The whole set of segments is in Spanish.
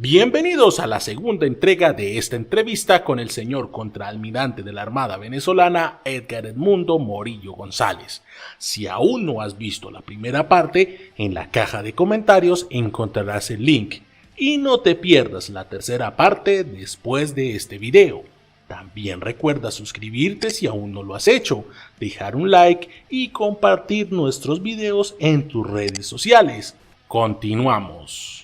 Bienvenidos a la segunda entrega de esta entrevista con el señor contraalmirante de la Armada venezolana, Edgar Edmundo Morillo González. Si aún no has visto la primera parte, en la caja de comentarios encontrarás el link. Y no te pierdas la tercera parte después de este video. También recuerda suscribirte si aún no lo has hecho, dejar un like y compartir nuestros videos en tus redes sociales. Continuamos.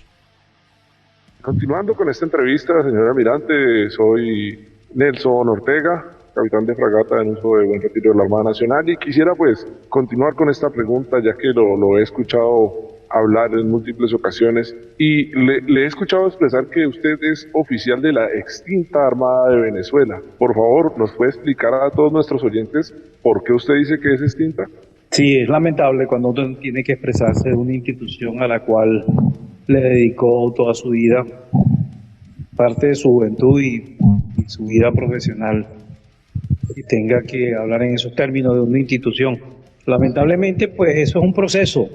Continuando con esta entrevista, señor almirante, soy Nelson Ortega, capitán de fragata en uso de Buen Retiro de la Armada Nacional, y quisiera continuar con esta pregunta, ya que lo he escuchado hablar en múltiples ocasiones, y le he escuchado expresar que usted es oficial de la extinta Armada de Venezuela. Por favor, ¿nos puede explicar a todos nuestros oyentes por qué usted dice que es extinta? Sí, es lamentable cuando uno tiene que expresarse de una institución a la cual le dedicó toda su vida, parte de su juventud y su vida profesional, y tenga que hablar en esos términos de una institución. Lamentablemente, pues eso es un proceso.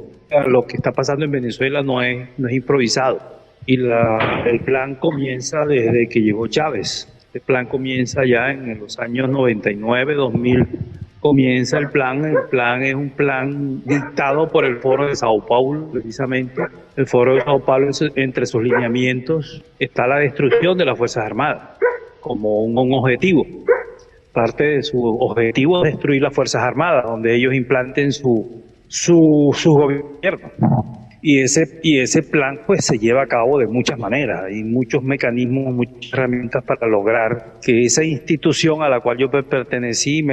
Lo que está pasando en Venezuela no es improvisado. Y el plan comienza desde que llegó Chávez. El plan comienza ya en los años 99, 2000. Comienza el plan es un plan dictado por el Foro de Sao Paulo, precisamente. El Foro de Sao Paulo, entre sus lineamientos, está la destrucción de las Fuerzas Armadas, como un objetivo. Parte de su objetivo es destruir las Fuerzas Armadas, donde ellos implanten su gobierno. Y ese plan pues se lleva a cabo de muchas maneras. Hay muchos mecanismos, muchas herramientas para lograr que esa institución a la cual yo pertenecí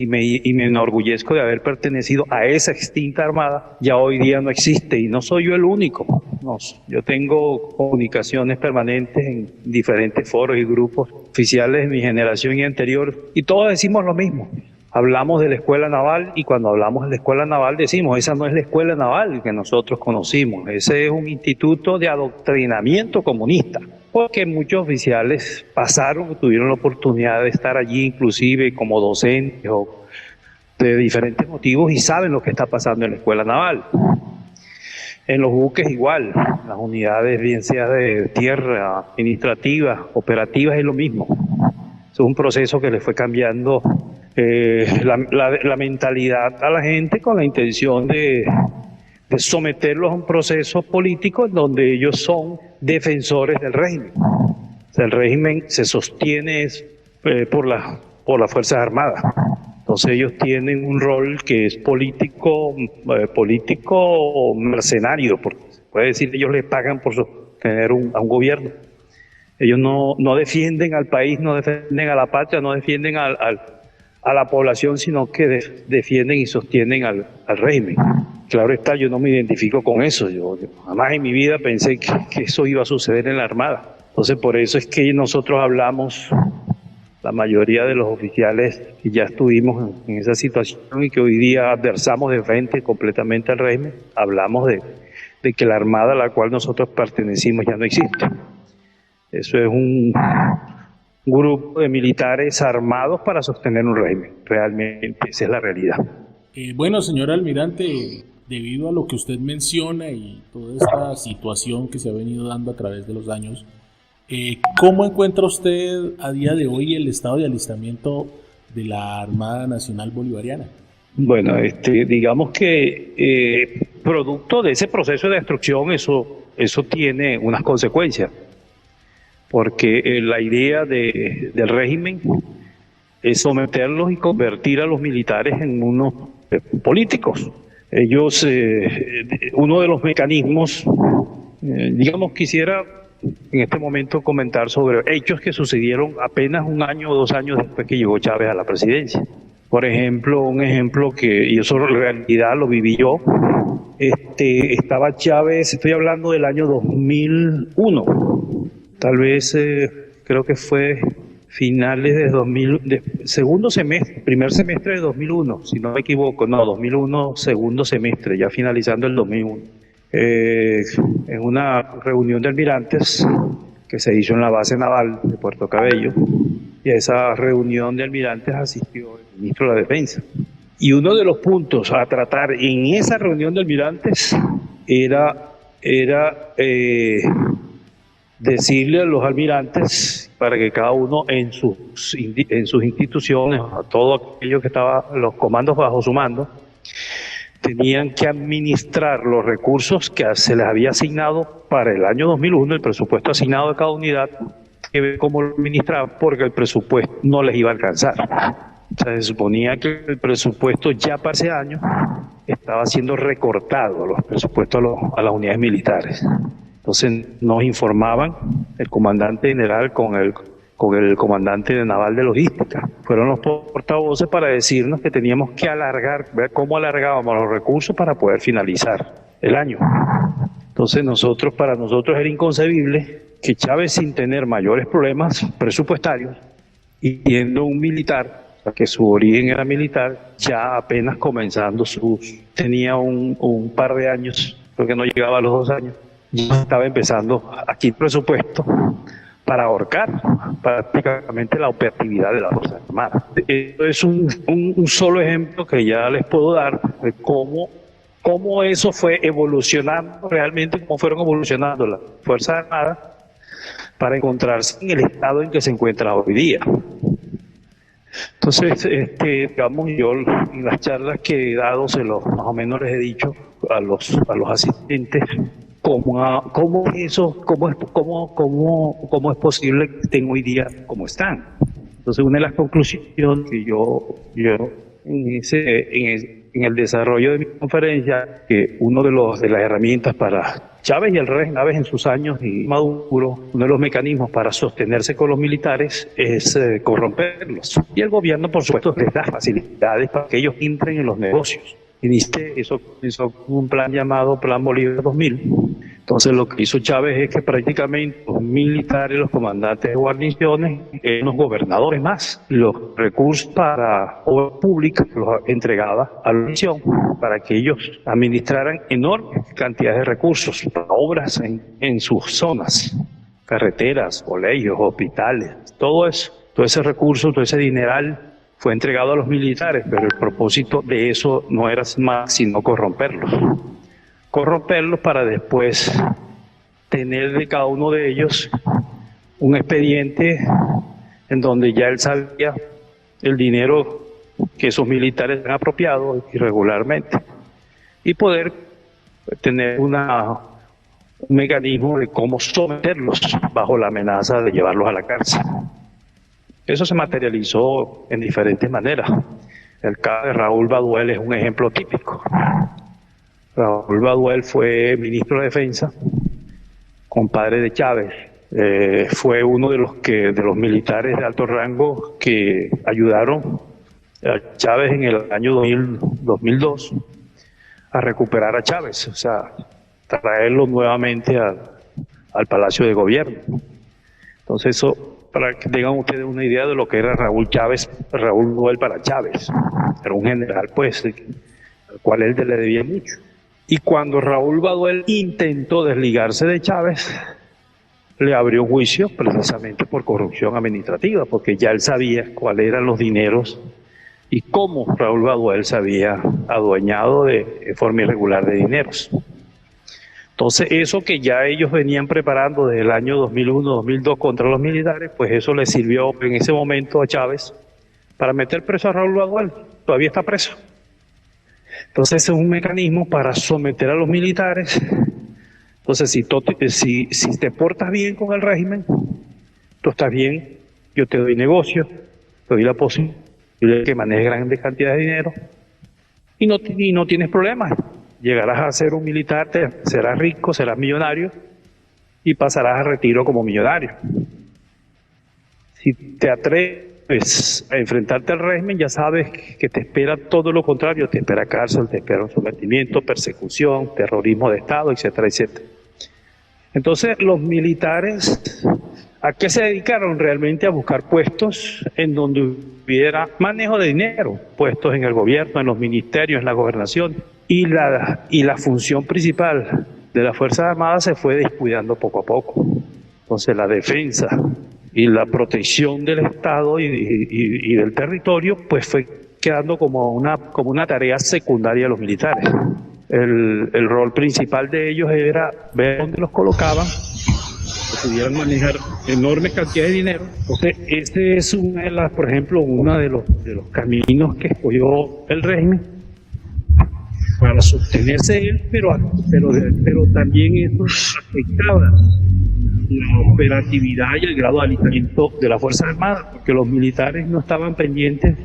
y me enorgullezco de haber pertenecido a esa extinta armada, ya hoy día no existe, y no soy yo el único. No, yo tengo comunicaciones permanentes en diferentes foros y grupos oficiales de mi generación y anterior, y todos decimos lo mismo. Hablamos de la escuela naval, y cuando hablamos de la escuela naval decimos, esa no es la escuela naval que nosotros conocimos, ese es un instituto de adoctrinamiento comunista, porque muchos oficiales tuvieron la oportunidad de estar allí, inclusive como docentes o de diferentes motivos, y saben lo que está pasando en la escuela naval. En los buques igual, las unidades bien sea de tierra, administrativas, operativas, es lo mismo. Es un proceso que le fue cambiando la mentalidad a la gente con la intención de someterlos a un proceso político en donde ellos son defensores del régimen. O sea, el régimen se sostiene por las Fuerzas Armadas. Entonces ellos tienen un rol que es político mercenario, porque se puede decir que ellos les pagan por sostener a un gobierno. Ellos no defienden al país, no defienden a la patria, no defienden a la población, sino que defienden y sostienen al régimen. Claro está, yo no me identifico con eso. Yo jamás en mi vida pensé que eso iba a suceder en la Armada. Entonces, por eso es que nosotros hablamos, la mayoría de los oficiales que ya estuvimos en esa situación y que hoy día adversamos de frente completamente al régimen, hablamos de que la Armada a la cual nosotros pertenecimos ya no existe. Eso es un grupo de militares armados para sostener un régimen. Realmente esa es la realidad. Bueno, señor almirante, debido a lo que usted menciona y toda esta situación que se ha venido dando a través de los años, ¿cómo encuentra usted a día de hoy el estado de alistamiento de la Armada Nacional Bolivariana? Bueno, digamos que producto de ese proceso de destrucción, eso tiene unas consecuencias. Porque la idea del régimen es someterlos y convertir a los militares en unos políticos. Ellos, uno de los mecanismos, digamos, quisiera en este momento comentar sobre hechos que sucedieron apenas 1 año o 2 años después que llegó Chávez a la presidencia. Por ejemplo, un ejemplo y eso en realidad lo viví yo, estaba Chávez, estoy hablando del año 2001. Tal vez, creo que fue finales de primer semestre de 2001, si no me equivoco, 2001, segundo semestre, ya finalizando el 2001. En una reunión de almirantes que se hizo en la base naval de Puerto Cabello, y a esa reunión de almirantes asistió el ministro de la Defensa. Y uno de los puntos a tratar en esa reunión de almirantes era decirle a los almirantes para que cada uno en sus instituciones, a todo aquello que estaba, los comandos bajo su mando, tenían que administrar los recursos que se les había asignado para el año 2001, el presupuesto asignado a cada unidad, que ver cómo lo administraban, porque el presupuesto no les iba a alcanzar. O sea, se suponía que el presupuesto ya para ese año estaba siendo recortado, los presupuestos a las unidades militares. Entonces nos informaban el comandante general con el comandante de naval de logística. Fueron los portavoces para decirnos que teníamos que alargar, ver cómo alargábamos los recursos para poder finalizar el año. Entonces para nosotros era inconcebible que Chávez, sin tener mayores problemas presupuestarios y siendo un militar, o sea, que su origen era militar, ya apenas comenzando tenía un par de años, creo que no llegaba a los 2 años, ya estaba empezando aquí el presupuesto para ahorcar prácticamente la operatividad de las Fuerzas Armadas. Esto es un solo ejemplo que ya les puedo dar de cómo eso fue evolucionando realmente, cómo fueron evolucionando las Fuerzas Armadas para encontrarse en el estado en que se encuentra hoy día. Entonces, digamos, yo en las charlas que he dado, más o menos les he dicho a los asistentes cómo es posible que estén hoy día como están. Entonces, una de las conclusiones que yo en el desarrollo de mi conferencia, que una de las herramientas para Chávez y el régimen Chávez en sus años y Maduro, uno de los mecanismos para sostenerse con los militares es corromperlos. Y el gobierno, por supuesto, les da facilidades para que ellos entren en los negocios. Eso comenzó con un plan llamado Plan Bolívar 2000. Entonces lo que hizo Chávez es que prácticamente los militares, los comandantes de guarniciones, eran los gobernadores más. Los recursos para obras públicas los entregaba a la misión para que ellos administraran enormes cantidades de recursos para obras en sus zonas, carreteras, colegios, hospitales, todo eso. Todo ese recurso, todo ese dineral fue entregado a los militares, pero el propósito de eso no era más sino corromperlos para después tener de cada uno de ellos un expediente en donde ya él sabía el dinero que esos militares han apropiado irregularmente y poder tener un mecanismo de cómo someterlos bajo la amenaza de llevarlos a la cárcel. Eso se materializó en diferentes maneras. El caso de Raúl Baduel es un ejemplo típico. Raúl Baduel fue ministro de Defensa, compadre de Chávez. Fue uno de los militares de alto rango que ayudaron a Chávez en el año 2002 a recuperar a Chávez, o sea, traerlo nuevamente al Palacio de Gobierno. Entonces eso, para que tengan ustedes una idea de lo que era Raúl Baduel para Chávez. Era un general, pues, al cual él le debía mucho. Y cuando Raúl Baduel intentó desligarse de Chávez, le abrió un juicio precisamente por corrupción administrativa, porque ya él sabía cuáles eran los dineros y cómo Raúl Baduel se había adueñado de forma irregular de dineros. Entonces, eso que ya ellos venían preparando desde el año 2001-2002 contra los militares, pues eso le sirvió en ese momento a Chávez para meter preso a Raúl Baduel. Todavía está preso. Entonces, ese es un mecanismo para someter a los militares. Entonces, si te portas bien con el régimen, tú estás bien, yo te doy negocio, te doy la posibilidad de que manejes grandes cantidades de dinero y no tienes problemas. Llegarás a ser un militar, serás rico, serás millonario y pasarás a retiro como millonario. Si te atreves a enfrentarte al régimen, ya sabes que te espera todo lo contrario, te espera cárcel, te espera un sometimiento, persecución, terrorismo de Estado, etcétera, etcétera. Entonces, los militares, ¿a qué se dedicaron? Realmente a buscar puestos en donde hubiera manejo de dinero, puestos en el gobierno, en los ministerios, en la gobernación. Y la función principal de las Fuerzas Armadas se fue descuidando poco a poco. Entonces la defensa y la protección del Estado y del territorio pues fue quedando como una tarea secundaria de los militares. El rol principal de ellos era ver dónde los colocaban, pudieran manejar enormes cantidades de dinero. Entonces, este es por ejemplo, uno de los caminos que escogió el régimen para sostenerse él, pero también eso afectaba la operatividad y el grado de alistamiento de las Fuerzas Armadas, porque los militares no estaban pendientes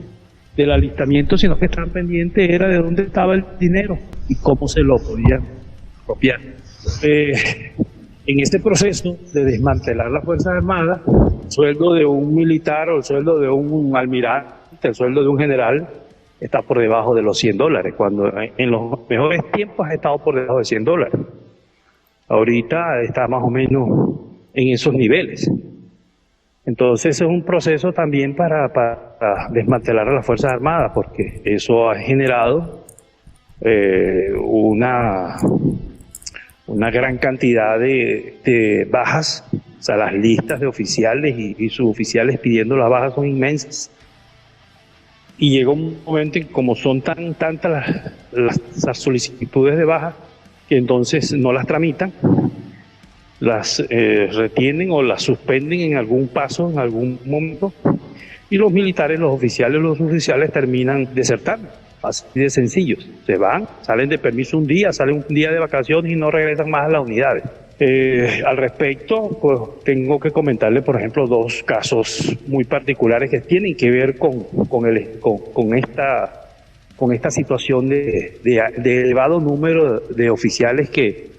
del alistamiento, sino que estaban pendientes era de dónde estaba el dinero y cómo se lo podían copiar. En este proceso de desmantelar las Fuerzas Armadas, el sueldo de un militar o el sueldo de un almirante, el sueldo de un general, está por debajo de los $100, cuando en los mejores tiempos ha estado por debajo de $100. Ahorita está más o menos en esos niveles. Entonces es un proceso también para desmantelar a las Fuerzas Armadas, porque eso ha generado una gran cantidad de bajas. O sea, las listas de oficiales y suboficiales pidiendo las bajas son inmensas. Y llega un momento en que, como son tantas las solicitudes de baja, que entonces no las tramitan, las retienen o las suspenden en algún paso, en algún momento, y los militares, los oficiales, los oficiales terminan desertando. Así de sencillos. Se van, salen de permiso un día, salen un día de vacaciones y no regresan más a las unidades. Al respecto, pues tengo que comentarle, por ejemplo, dos casos muy particulares que tienen que ver con esta situación de elevado número de oficiales que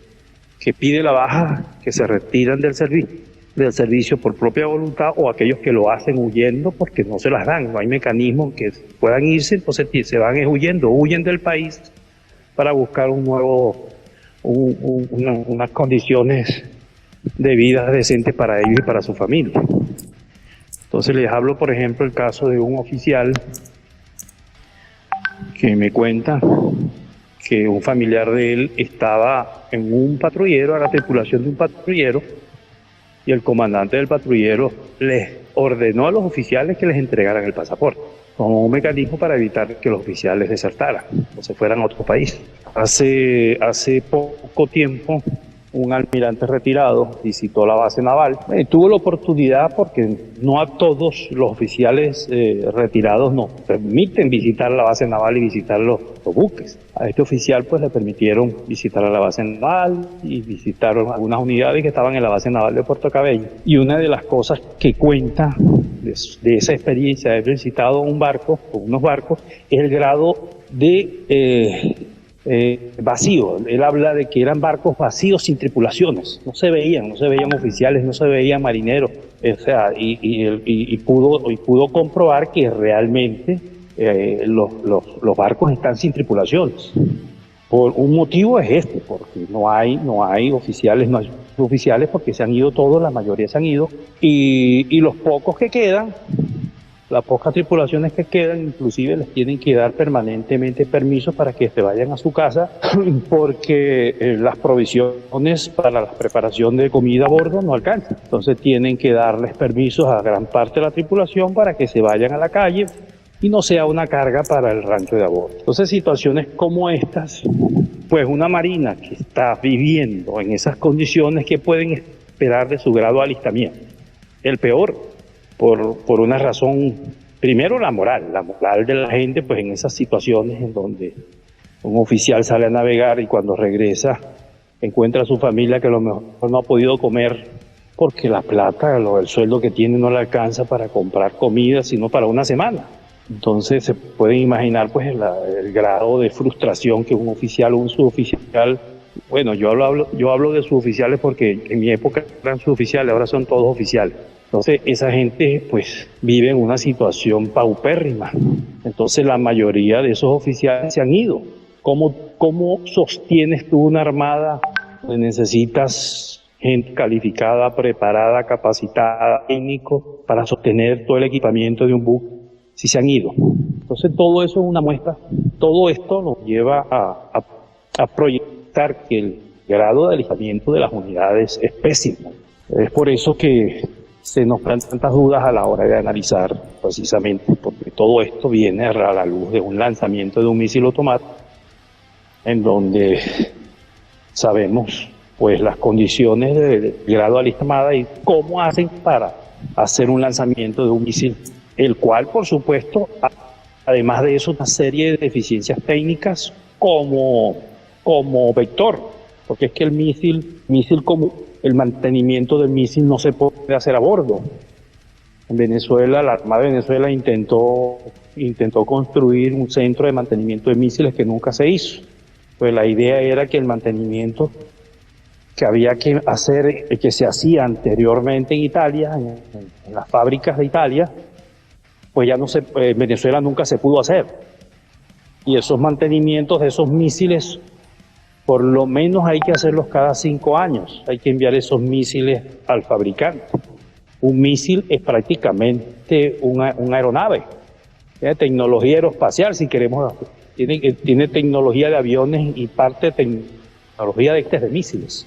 pide la baja, que se retiran del servicio por propia voluntad, o aquellos que lo hacen huyendo porque no se las dan, no hay mecanismos que puedan irse, entonces se van huyendo, huyen del país para buscar unas condiciones de vida decentes para ellos y para su familia. Entonces les hablo, por ejemplo, el caso de un oficial que me cuenta que un familiar de él estaba en un patrullero, a la tripulación de un patrullero, y el comandante del patrullero les ordenó a los oficiales que les entregaran el pasaporte, como un mecanismo para evitar que los oficiales desertaran o se fueran a otro país. Hace poco tiempo, un almirante retirado visitó la base naval. Tuvo la oportunidad, porque no a todos los oficiales retirados nos permiten visitar la base naval y visitar los buques. A este oficial pues le permitieron visitar a la base naval y visitaron algunas unidades que estaban en la base naval de Puerto Cabello. Y una de las cosas que cuenta de esa experiencia de haber visitado unos barcos, es el grado de vacío. Él habla de que eran barcos vacíos sin tripulaciones, no se veían oficiales, no se veían marineros, o sea, y pudo comprobar que realmente los barcos están sin tripulaciones. Por un motivo es porque no hay oficiales, no hay oficiales, porque se han ido todos, la mayoría se han ido, y los pocos que quedan, las pocas tripulaciones que quedan, inclusive les tienen que dar permanentemente permisos para que se vayan a su casa, porque las provisiones para la preparación de comida a bordo no alcanzan. Entonces tienen que darles permisos a gran parte de la tripulación para que se vayan a la calle y no sea una carga para el rancho de a bordo. Entonces, situaciones como estas, pues una marina que está viviendo en esas condiciones, ¿qué pueden esperar de su grado de alistamiento? El peor. Por una razón, primero la moral de la gente, pues en esas situaciones en donde un oficial sale a navegar y cuando regresa encuentra a su familia que a lo mejor no ha podido comer porque la plata, el sueldo que tiene no le alcanza para comprar comida, sino para una semana. Entonces se pueden imaginar pues el grado de frustración que un oficial o un suboficial, bueno, yo hablo de suboficiales porque en mi época eran suboficiales, ahora son todos oficiales. Entonces esa gente pues vive en una situación paupérrima. Entonces la mayoría de esos oficiales se han ido. ¿Cómo sostienes tú una armada donde necesitas gente calificada, preparada, capacitada, técnico para sostener todo el equipamiento de un buque si se han ido? Entonces todo eso es una muestra. Todo esto nos lleva a proyectar que el grado de alistamiento de las unidades es pésimo. Es por eso que se nos dan tantas dudas a la hora de analizar, precisamente porque todo esto viene a la luz de un lanzamiento de un misil automático, en donde sabemos pues las condiciones de grado de alistamada y cómo hacen para hacer un lanzamiento de un misil, el cual, por supuesto, además de eso, una serie de deficiencias técnicas como vector, porque es que el misil como el mantenimiento del misil no se puede hacer a bordo. En Venezuela, la Armada de Venezuela intentó construir un centro de mantenimiento de misiles que nunca se hizo. Pues la idea era que el mantenimiento que había que hacer, que se hacía anteriormente en Italia, en las fábricas de Italia, pues ya en Venezuela nunca se pudo hacer. Y esos mantenimientos de esos misiles, por lo menos hay que hacerlos cada 5 años. Hay que enviar esos misiles al fabricante. Un misil es prácticamente una aeronave. Tiene tecnología aeroespacial, si queremos. Tiene tecnología de aviones y parte de tecnología de misiles.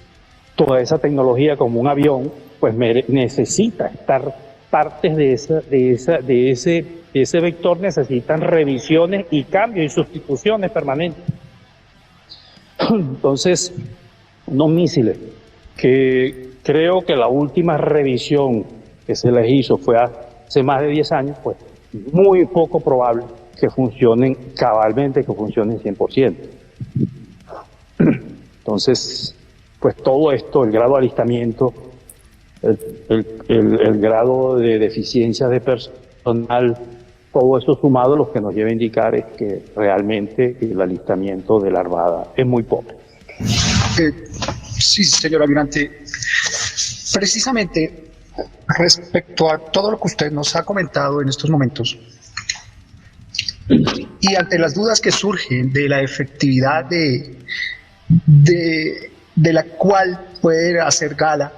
Toda esa tecnología como un avión, pues necesita estar partes de ese vector necesitan revisiones y cambios y sustituciones permanentes. Entonces, unos misiles que creo que la última revisión que se les hizo fue hace más de 10 años, pues muy poco probable que funcionen cabalmente, que funcionen 100%. Entonces, pues todo esto, el grado de alistamiento, el grado de deficiencia de personal, todo eso sumado lo que nos lleva a indicar es que realmente el alistamiento de la Armada es muy pobre. Sí, señor almirante. Precisamente respecto a todo lo que usted nos ha comentado en estos momentos, y ante las dudas que surgen de la efectividad de la cual puede hacer gala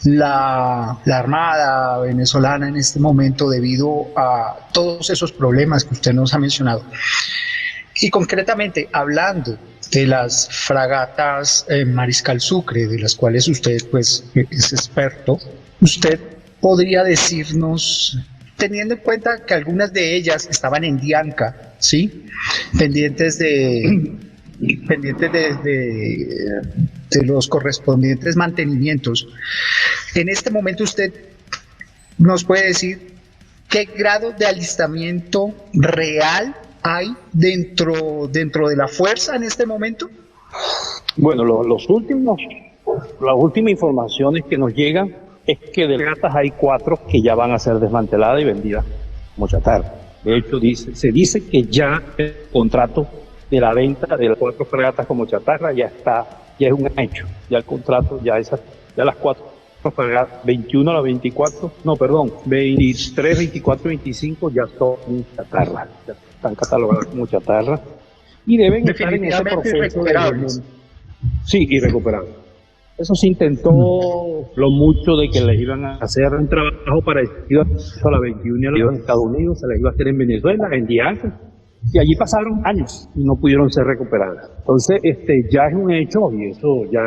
la Armada venezolana en este momento debido a todos esos problemas que usted nos ha mencionado, y concretamente hablando de las fragatas Mariscal Sucre, de las cuales usted pues es experto, usted podría decirnos, teniendo en cuenta que algunas de ellas estaban en Dianca, ¿sí? pendientes de los correspondientes mantenimientos, en este momento usted nos puede decir qué grado de alistamiento real hay dentro de la fuerza en este momento. Bueno, las últimas informaciones que nos llegan es que de fragatas hay 4 que ya van a ser desmanteladas y vendidas como chatarra. De hecho, se dice que ya el contrato de la venta de las 4 fragatas como chatarra ya es un hecho. Ya el contrato, ya las 4 fragatas, 21 a las 24, 23, 24, 25 ya son chatarra. Ya están catalogadas como chatarra y deben estar en ese proceso sí, irrecuperables. Eso se intentó lo mucho de que les iban a hacer un trabajo parecido a la 21 en Estados Unidos, se les iba a hacer en Venezuela, en Dianca, y allí pasaron años y no pudieron ser recuperadas. Entonces, ya es un hecho, y eso ya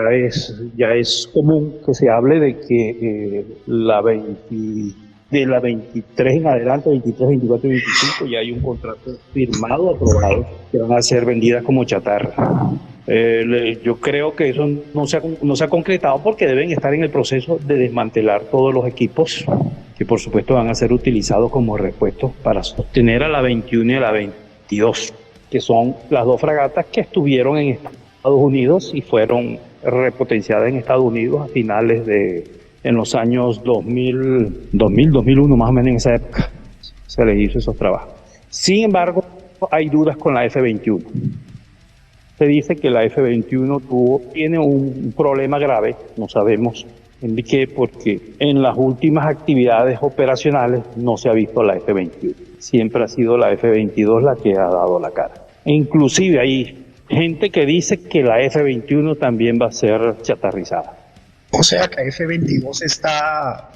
es común que se hable de que de la 23 en adelante, 23, 24 y 25, ya hay un contrato firmado, aprobado, que van a ser vendidas como chatarra. Yo creo que eso no se ha concretado porque deben estar en el proceso de desmantelar todos los equipos que por supuesto van a ser utilizados como repuestos para sostener a la 21 y a la 22, que son las 2 fragatas que estuvieron en Estados Unidos y fueron repotenciadas en Estados Unidos a finales en los años 2001, más o menos en esa época se les hizo esos trabajos. Sin embargo, hay dudas con la F-21. Se dice que la F-21 tiene un problema grave, no sabemos en qué, porque en las últimas actividades operacionales no se ha visto la F-21. Siempre ha sido la F-22 la que ha dado la cara. E inclusive hay gente que dice que la F-21 también va a ser chatarrizada. O sea que la F-22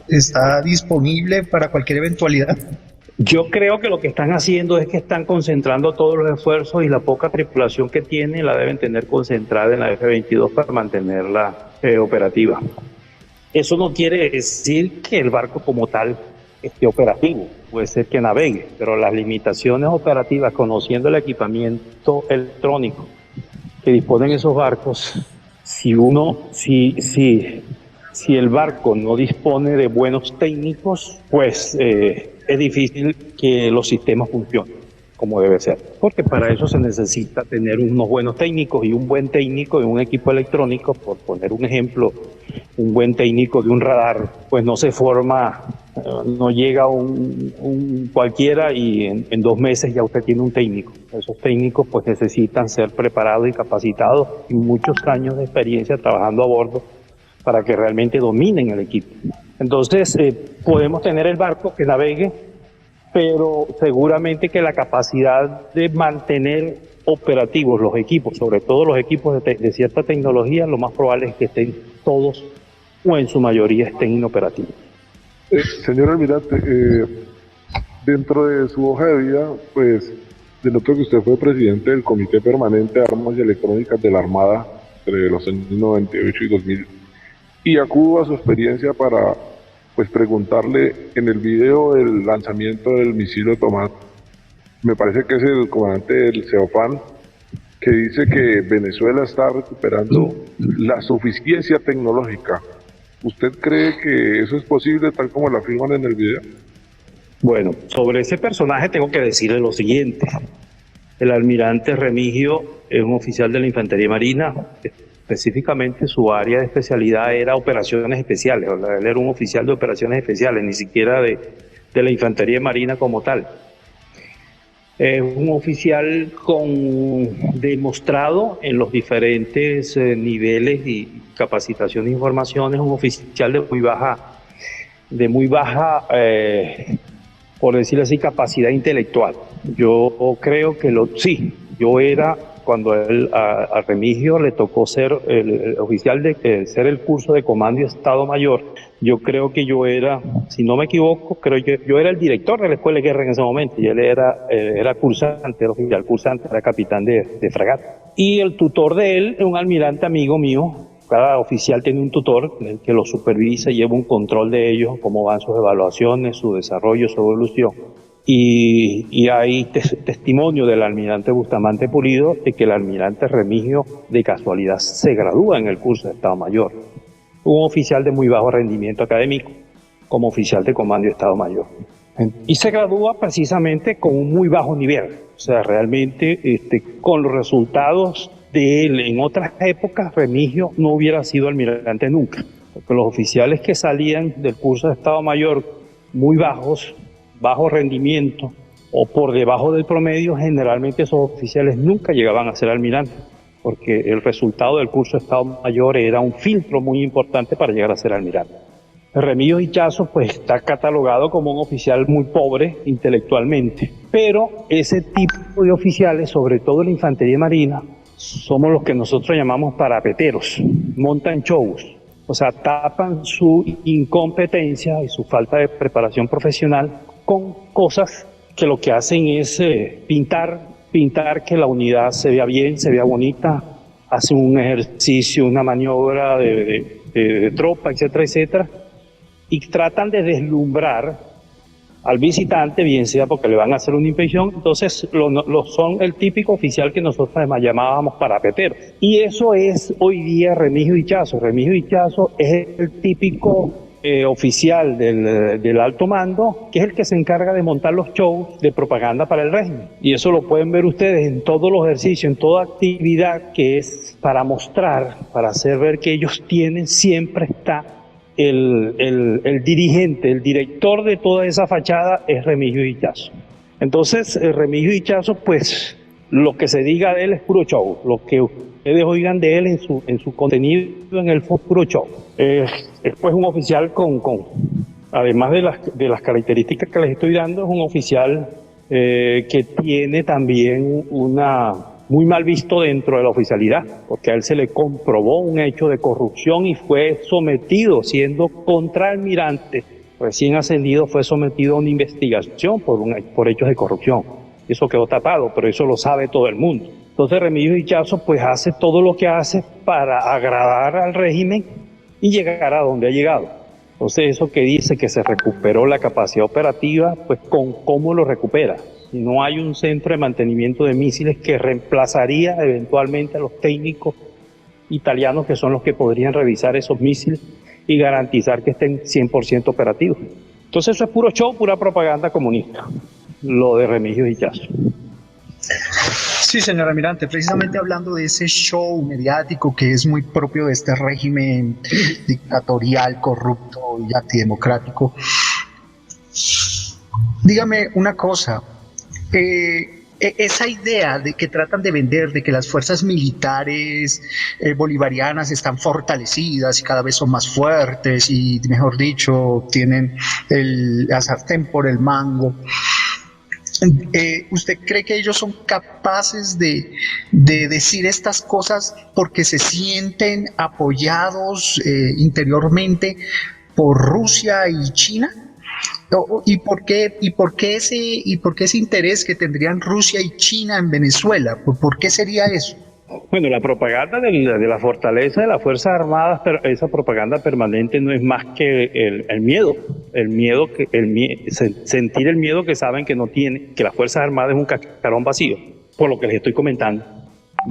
está disponible para cualquier eventualidad. Yo creo que lo que están haciendo es que están concentrando todos los esfuerzos y la poca tripulación que tiene la deben tener concentrada en la F-22 para mantenerla operativa. Eso no quiere decir que el barco como tal esté operativo, puede ser que navegue, pero las limitaciones operativas, conociendo el equipamiento electrónico que disponen esos barcos, Si el barco no dispone de buenos técnicos, pues es difícil que los sistemas funcionen como debe ser, porque para eso se necesita tener unos buenos técnicos, y un buen técnico de un equipo electrónico, por poner un ejemplo, un buen técnico de un radar, pues no se forma, no llega un cualquiera y en 2 meses ya usted tiene un técnico. Esos técnicos pues necesitan ser preparados y capacitados y muchos años de experiencia trabajando a bordo para que realmente dominen el equipo. Entonces podemos tener el barco que navegue, pero seguramente que la capacidad de mantener operativos los equipos, sobre todo los equipos de cierta tecnología, lo más probable es que estén todos o en su mayoría estén inoperativos. Señor almirante, dentro de su hoja de vida, pues denoto que usted fue presidente del Comité Permanente de Armas y Electrónicas de la Armada entre los años 98 y 2000, y acudo a su experiencia para pues preguntarle, en el video del lanzamiento del misil Tomás, me parece que es el comandante del CEOFAN, que dice que Venezuela está recuperando la suficiencia tecnológica. ¿Usted cree que eso es posible tal como lo afirman en el video? Bueno, sobre ese personaje tengo que decirle lo siguiente. El almirante Remigio es un oficial de la Infantería Marina. Específicamente su área de especialidad era operaciones especiales. Él era un oficial de operaciones especiales, ni siquiera de la Infantería Marina como tal. Es un oficial demostrado en los diferentes niveles y capacitación de información. Es un oficial de muy baja, por decirlo así, capacidad intelectual. Yo creo que cuando a Remigio le tocó ser el oficial ser el curso de comando y Estado Mayor, yo creo que yo era, si no me equivoco, creo que yo era el director de la Escuela de Guerra en ese momento, y él era cursante, era oficial cursante, era capitán de fragata. Y el tutor de él es un almirante amigo mío. Cada oficial tiene un tutor que lo supervisa y lleva un control de ellos, cómo van sus evaluaciones, su desarrollo, su evolución. Y hay testimonio del almirante Bustamante Pulido de que el almirante Remigio de casualidad se gradúa en el curso de Estado Mayor. Un oficial de muy bajo rendimiento académico como oficial de comando de Estado Mayor. Y se gradúa precisamente con un muy bajo nivel. O sea, realmente con los resultados de él en otras épocas, Remigio no hubiera sido almirante nunca. Porque los oficiales que salían del curso de Estado Mayor muy bajos, bajo rendimiento o por debajo del promedio, generalmente esos oficiales nunca llegaban a ser almirantes, porque el resultado del curso de Estado Mayor era un filtro muy importante para llegar a ser almirante. Remigio Ichazo pues está catalogado como un oficial muy pobre intelectualmente, pero ese tipo de oficiales, sobre todo en la Infantería Marina, somos los que nosotros llamamos parapeteros, montan shows. O sea, tapan su incompetencia y su falta de preparación profesional con cosas que lo que hacen es pintar que la unidad se vea bien, se vea bonita, hacen un ejercicio, una maniobra de tropa, etcétera, etcétera, y tratan de deslumbrar al visitante, bien sea porque le van a hacer una inspección. Entonces son el típico oficial que nosotros además llamábamos parapetero. Y eso es hoy día Remigio Ichazo. Remigio Ichazo es el típico oficial del alto mando, que es el que se encarga de montar los shows de propaganda para el régimen. Y eso lo pueden ver ustedes en todos los ejercicios, en toda actividad que es para mostrar, para hacer ver que ellos tienen, siempre está el dirigente, el director de toda esa fachada es Remigio Ichazo. Entonces, Remigio Ichazo, pues, lo que se diga de él es puro show. Lo que ustedes oigan de él en su contenido, en el puro show. Es pues un oficial además de las características que les estoy dando, es un oficial que tiene también muy mal visto dentro de la oficialidad, porque a él se le comprobó un hecho de corrupción y fue sometido, siendo contraalmirante, recién ascendido, fue sometido a una investigación por hechos de corrupción. Eso quedó tapado, pero eso lo sabe todo el mundo. Entonces Remigio Ichazo pues hace todo lo que hace para agradar al régimen y llegar a donde ha llegado. Entonces eso que dice que se recuperó la capacidad operativa, pues ¿cómo lo recupera? No hay un centro de mantenimiento de misiles que reemplazaría eventualmente a los técnicos italianos que son los que podrían revisar esos misiles y garantizar que estén 100% operativos. Entonces eso es puro show, pura propaganda comunista, lo de Remigio Ichazo. Sí, señor almirante, precisamente hablando de ese show mediático que es muy propio de este régimen dictatorial, corrupto y antidemocrático, dígame una cosa, esa idea de que tratan de vender, de que las fuerzas militares bolivarianas están fortalecidas y cada vez son más fuertes y, mejor dicho, tienen la sartén por el mango, ¿usted cree que ellos son capaces de decir estas cosas porque se sienten apoyados interiormente por Rusia y China? ¿Y por qué ese interés que tendrían Rusia y China en Venezuela? ¿Por qué sería eso? Bueno, la propaganda de la fortaleza de las Fuerzas Armadas, pero esa propaganda permanente no es más que el miedo, sentir el miedo que saben que no tiene, que las Fuerzas Armadas es un cascarón vacío, por lo que les estoy comentando.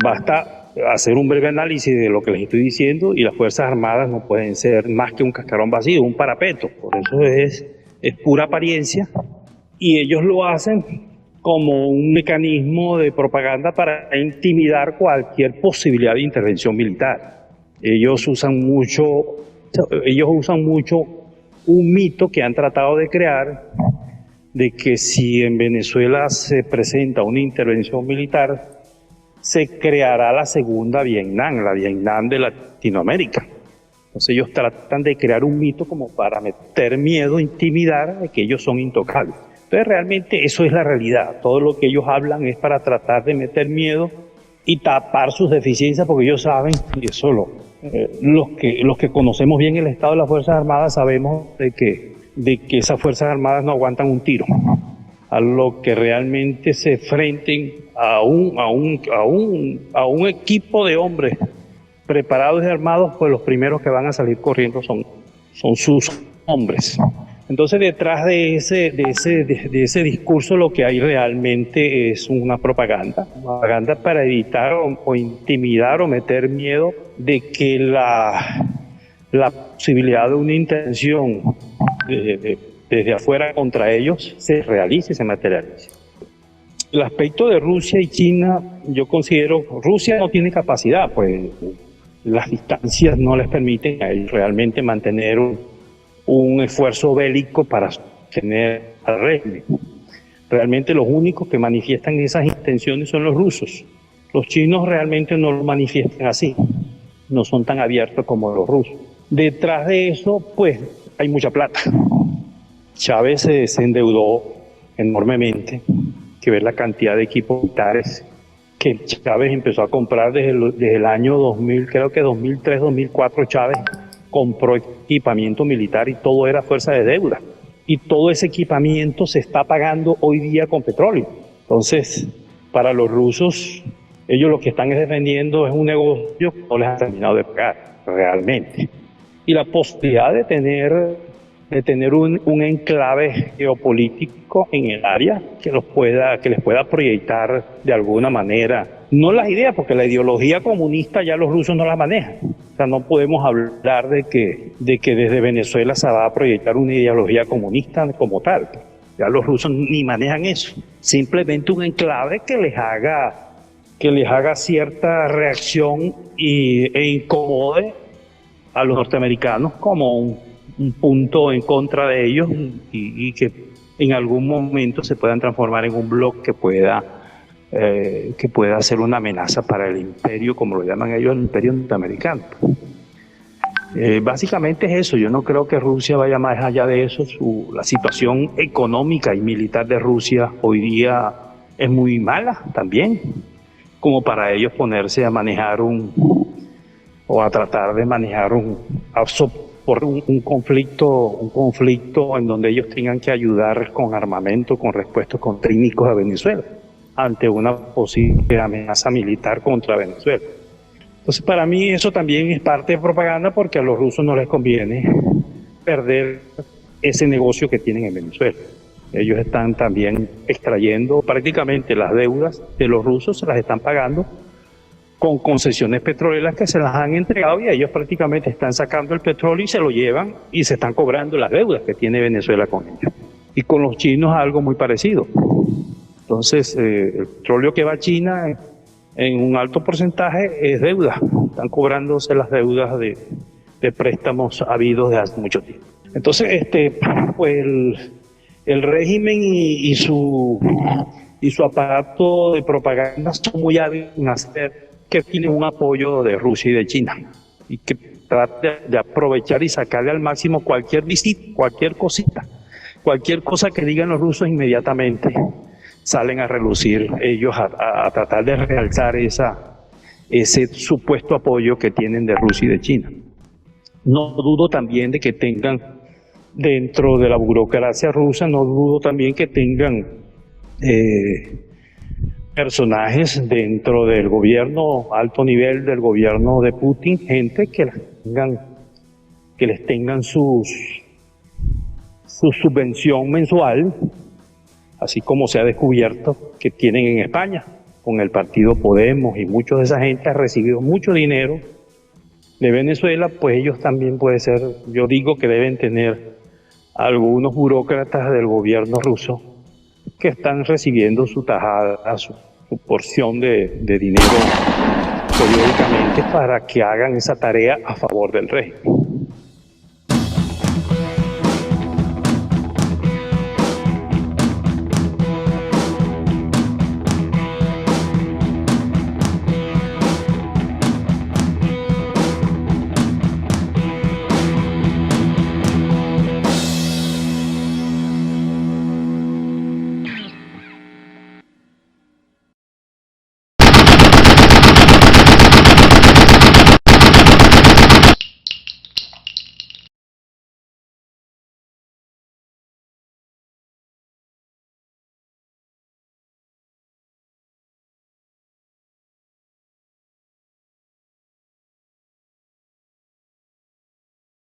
Basta hacer un breve análisis de lo que les estoy diciendo y las Fuerzas Armadas no pueden ser más que un cascarón vacío, un parapeto. Por eso es pura apariencia y ellos lo hacen como un mecanismo de propaganda para intimidar cualquier posibilidad de intervención militar. Ellos usan mucho un mito que han tratado de crear de que si en Venezuela se presenta una intervención militar, se creará la segunda Vietnam, la Vietnam de Latinoamérica. Entonces ellos tratan de crear un mito como para meter miedo, intimidar de que ellos son intocables. Entonces realmente eso es la realidad. Todo lo que ellos hablan es para tratar de meter miedo y tapar sus deficiencias, porque ellos saben, y eso los que conocemos bien el estado de las Fuerzas Armadas sabemos de que esas Fuerzas Armadas no aguantan un tiro. A lo que realmente se enfrenten a un equipo de hombres preparados y armados, pues los primeros que van a salir corriendo son sus hombres. Entonces detrás de ese discurso lo que hay realmente es una propaganda para evitar o intimidar o meter miedo de que la posibilidad de una intención desde afuera contra ellos se realice y se materialice. El aspecto de Rusia y China, yo considero, Rusia no tiene capacidad, pues las distancias no les permiten a ellos realmente mantener un esfuerzo bélico para sostener al régimen. Realmente los únicos que manifiestan esas intenciones son los rusos. Los chinos realmente no lo manifiestan así, no son tan abiertos como los rusos. Detrás de eso, pues, hay mucha plata. Chávez se endeudó enormemente, que ver la cantidad de equipos militares que Chávez empezó a comprar desde el año 2000, creo que 2003, 2004 Chávez compró equipamiento militar y todo era fuerza de deuda. Y todo ese equipamiento se está pagando hoy día con petróleo. Entonces, para los rusos, ellos lo que están defendiendo es un negocio que no les ha terminado de pagar realmente. Y la posibilidad de tener un enclave geopolítico en el área que les pueda proyectar de alguna manera, no las ideas, porque la ideología comunista ya los rusos no la manejan. O sea, no podemos hablar de que desde Venezuela se va a proyectar una ideología comunista como tal. Ya los rusos ni manejan eso. Simplemente un enclave que les haga cierta reacción e incomode a los norteamericanos como un punto en contra de ellos y que en algún momento se puedan transformar en un bloque que pueda ser una amenaza para el imperio, como lo llaman ellos, el imperio norteamericano. Básicamente es eso. Yo no creo que Rusia vaya más allá de eso. La situación económica y militar de Rusia hoy día es muy mala también, como para ellos ponerse a manejar o a tratar de manejar por un conflicto en donde ellos tengan que ayudar con armamento, con repuestos, con técnicos a Venezuela, ante una posible amenaza militar contra Venezuela. Entonces, para mí eso también es parte de propaganda, porque a los rusos no les conviene perder ese negocio que tienen en Venezuela. Ellos están también extrayendo prácticamente las deudas de los rusos, se las están pagando con concesiones petroleras que se las han entregado y ellos prácticamente están sacando el petróleo y se lo llevan y se están cobrando las deudas que tiene Venezuela con ellos. Y con los chinos algo muy parecido. Entonces, el petróleo que va a China en un alto porcentaje es deuda. Están cobrándose las deudas de préstamos habidos de hace mucho tiempo. Entonces, pues el régimen y su aparato de propaganda son muy hábiles en hacer que tienen un apoyo de Rusia y de China y que trata de aprovechar y sacarle al máximo cualquier visita, cualquier cosita, cualquier cosa que digan los rusos inmediatamente salen a relucir ellos a tratar de realzar ese supuesto apoyo que tienen de Rusia y de China. No dudo también de que tengan dentro de la burocracia rusa, no dudo también que tengan personajes dentro del gobierno, alto nivel del gobierno de Putin, gente que les tengan su subvención mensual, así como se ha descubierto que tienen en España, con el partido Podemos, y muchos de esa gente ha recibido mucho dinero de Venezuela, pues ellos también puede ser, yo digo que deben tener algunos burócratas del gobierno ruso que están recibiendo su tajada, su porción de dinero periódicamente para que hagan esa tarea a favor del régimen.